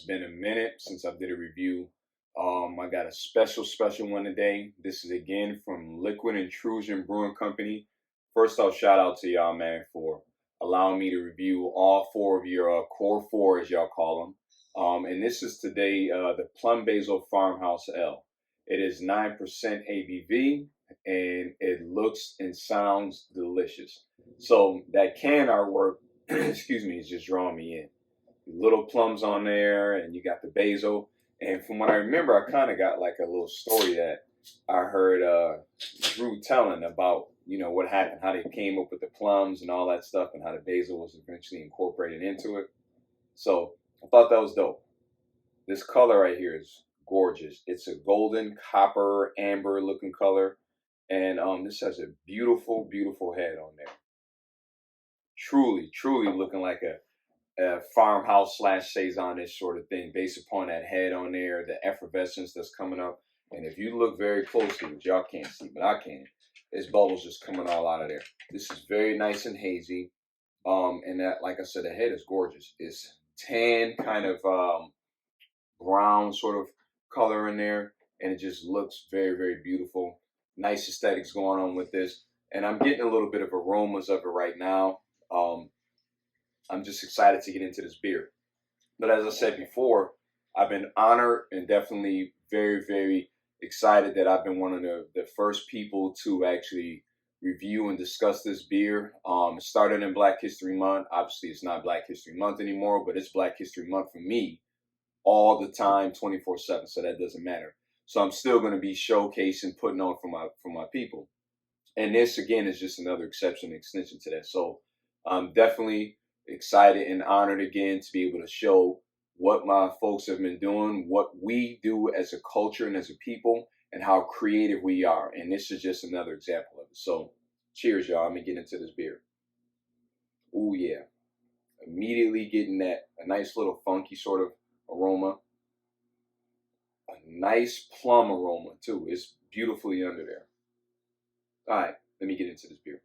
been a minute since I did a review. I got a special one today. This is again from Liquid Intrusion Brewing Company. First off, shout out to y'all, man, for allowing me to review all four of your core four, as y'all call them. And this is today the Plum Basil Farmhouse L. It is 9% ABV, and it looks and sounds delicious. So that can artwork, excuse me, is just drawing me in. Little plums on there, and you got the basil. And from what I remember, I kind of got like a little story that I heard Drew telling about, you know, what happened, how they came up with the plums and all that stuff, and how the basil was eventually incorporated into it. So I thought that was dope. This color right here is gorgeous. It's a golden copper amber looking color, and this has a beautiful head on there. Truly looking like a farmhouse / saison-ish sort of thing, based upon that head on there, the effervescence that's coming up. And if you look very closely, which y'all can't see, but I can, there's bubbles just coming all out of there. This is very nice and hazy. And that, like I said, the head is gorgeous. It's tan, kind of brown sort of color in there, and it just looks very beautiful. Nice aesthetics going on with this. And I'm getting a little bit of aromas of it right now. I'm just excited to get into this beer. But as I said before, I've been honored and definitely very excited that I've been one of the first people to actually review and discuss this beer. It started in Black History Month. Obviously, it's not Black History Month anymore, but it's Black History Month for me all the time, 24/7, so that doesn't matter. So I'm still going to be showcasing, putting on for my people. And this, again, is just another exception, extension to that. So I'm definitely excited and honored again to be able to show what my folks have been doing, what we do as a culture and as a people, and how creative we are. And this is just another example of it. So cheers, y'all. I'm going to get into this beer. Ooh, yeah. Immediately getting that, a nice little funky sort of aroma. A nice plum aroma, too. It's beautifully under there. All right, let me get into this beer.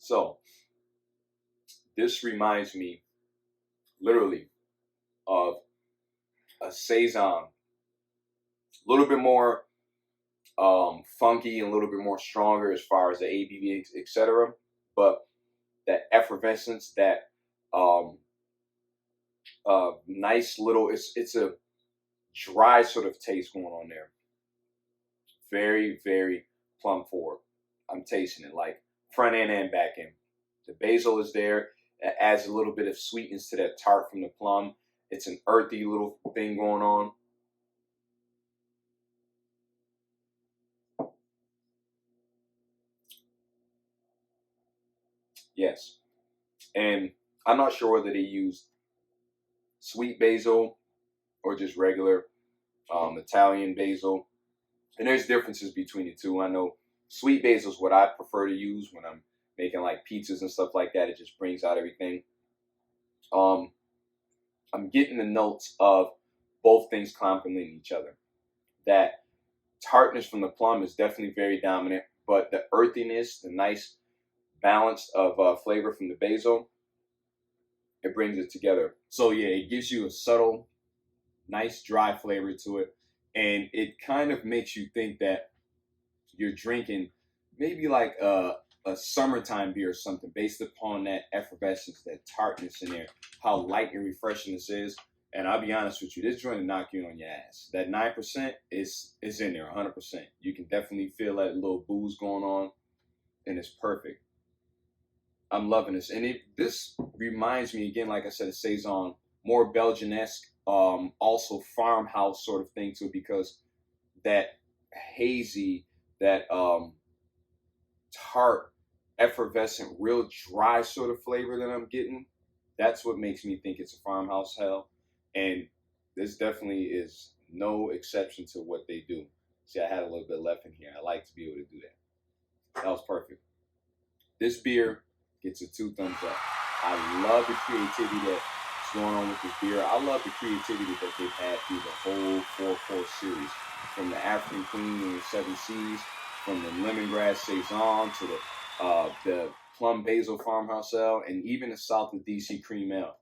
So, this reminds me, literally, of a saison. A little bit more funky, and a little bit more stronger as far as the ABV, etc. But that effervescence, that nice little, it's a dry sort of taste going on there. Very plum forward. I'm tasting it like front end and back end. The basil is there. It adds a little bit of sweetness to that tart from the plum. It's an earthy little thing going on. Yes. And I'm not sure whether they used sweet basil or just regular Italian basil. And there's differences between the two. I know sweet basil is what I prefer to use when I'm making like pizzas and stuff like that. It just brings out everything. I'm getting the notes of both things complementing each other. That tartness from the plum is definitely very dominant, but the earthiness, the nice balance of flavor from the basil, it brings it together. So yeah, it gives you a subtle, nice dry flavor to it, and it kind of makes you think that you're drinking maybe like a summertime beer or something, based upon that effervescence, that tartness in there, how light and refreshing this is. And I'll be honest with you, this joint will knock you on your ass. That 9% is in there 100%. You can definitely feel that little booze going on, and it's perfect. I'm loving this. And this reminds me, again, like I said, of saison, more Belgian-esque, also farmhouse sort of thing too, because that hazy, that tart, effervescent, real dry sort of flavor that I'm getting, that's what makes me think it's a farmhouse hell. And this definitely is no exception to what they do. See, I had a little bit left in here. I like to be able to do that. That was perfect. This beer gets a 2 thumbs up. I love the creativity that's going on with this beer. I love the creativity that they've had through the whole 4-course series. From the African Queen and the 7 Seas, from the lemongrass saison to the the Plum Basil Farmhouse Ale, and even the South of DC Cream Ale.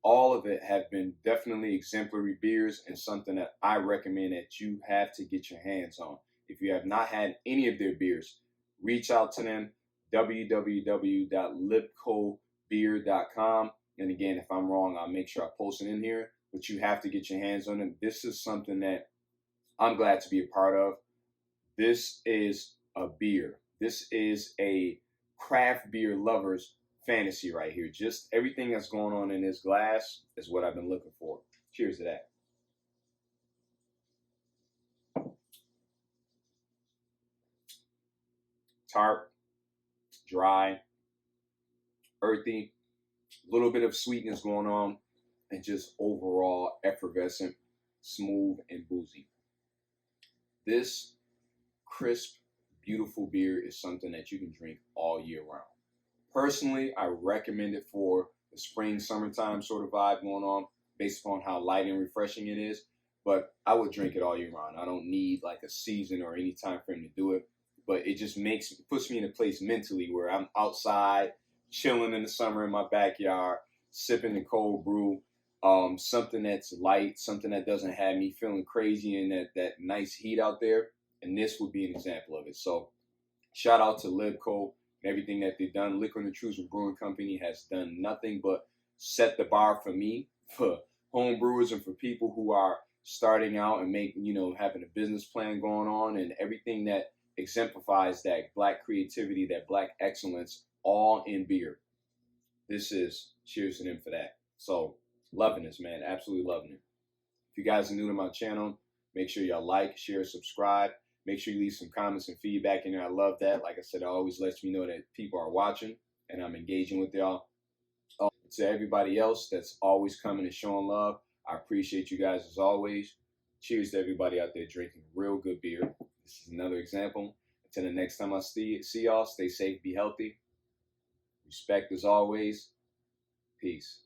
All of it have been definitely exemplary beers and something that I recommend that you have to get your hands on. If you have not had any of their beers, reach out to them, www.lipcobeer.com. And again, if I'm wrong, I'll make sure I post it in here, but you have to get your hands on them. This is something that I'm glad to be a part of. This is a beer. This is a craft beer lover's fantasy right here. Just everything that's going on in this glass is what I've been looking for. Cheers to that. Tart, dry, earthy, a little bit of sweetness going on, and just overall effervescent, smooth, and boozy. This crisp, beautiful beer is something that you can drink all year round. Personally, I recommend it for the spring, summertime sort of vibe going on based upon how light and refreshing it is. But I would drink it all year round. I don't need like a season or any time frame to do it. But it just puts me in a place mentally where I'm outside, chilling in the summer in my backyard, sipping the cold brew, something that's light, something that doesn't have me feeling crazy and that nice heat out there. And this would be an example of it. So shout out to Libco and everything that they've done. Liquid Intrusion Brewing Company has done nothing but set the bar for me, for home brewers, and for people who are starting out and having a business plan going on, and everything that exemplifies that Black creativity, that Black excellence, all in beer. This is cheers to them for that. So loving this, man. Absolutely loving it. If you guys are new to my channel, make sure y'all like, share, subscribe. Make sure you leave some comments and feedback in there. I love that. Like I said, it always lets me know that people are watching and I'm engaging with y'all. To everybody else that's always coming and showing love, I appreciate you guys as always. Cheers to everybody out there drinking real good beer. This is another example. Until the next time I see y'all, stay safe, be healthy. Respect as always. Peace.